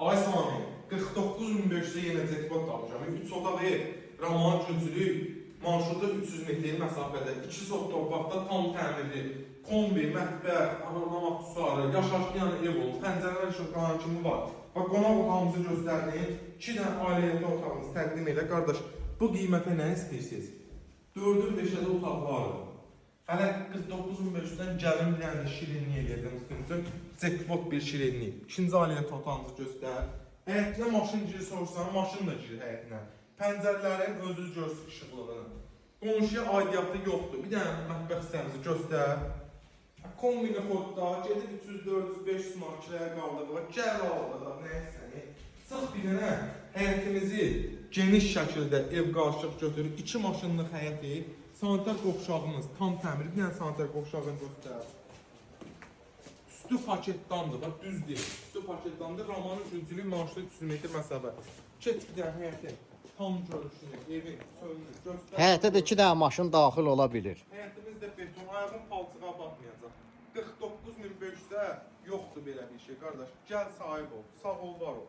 Ay Sami, 49.500'e yenə jackpot tapacağım. 3 otaq ev, Raman Cüncülük, marşrutda 300 metrlik məsafədə, 2 sot torpaqda tam təmirli, kombi, mətbəx, anlamaq tutarı, yaşaşlayan ev olur, pəncərələr işıqlanan kimi var. Bax, qonaq otağımızı göstərdiyim, 2 dənə ailəli otağımızı təqdim elə. Qardaş, bu qiymətə nə istəyirsiniz? 4-ün 5-də otaq var. Hələ 49.500-dən gəlin bir dənə şirinlik eləyəcəm üstünüzün. Jackpot bir şirinlik. İkinci ailəli otağımızı göstər. Həyətinə maşın giri sorsan, maşın da giri həyətinə. Pəncərələrin özü görsün işıqlığını. Qonşuya aidiyyatı yoxdur. Bir dənə mətbəx hissəmizi göstər. Kombini kodda gedib 300-400-500 manat kiraya qaldırdılar. Gəl aldılar, nəyəsəni. Sıx bir dənə həyətimizi geniş şəkildə ev qarışıq götürüb 2 maşınlıq həyəti, sanitar qovşağımız tam təmir, bir dənə sanitar qovşağını göstər. Üstü paketdandır, bax düz deyil. Üstü paketdandır, Ramanın Cüncülük marşrut 300 metr məsafə. Keç bir dənə həyəti, tam görüşünü, evin, sönünü göstər. Həyətə də 2 dənə maşın daxil ola bilir. Həyətimiz də beton, ayağın palçığa batmayacaq. 49.500-ə yoxdur belə bir şey, qardaş. Gəl sahib ol, sağ ol, var ol.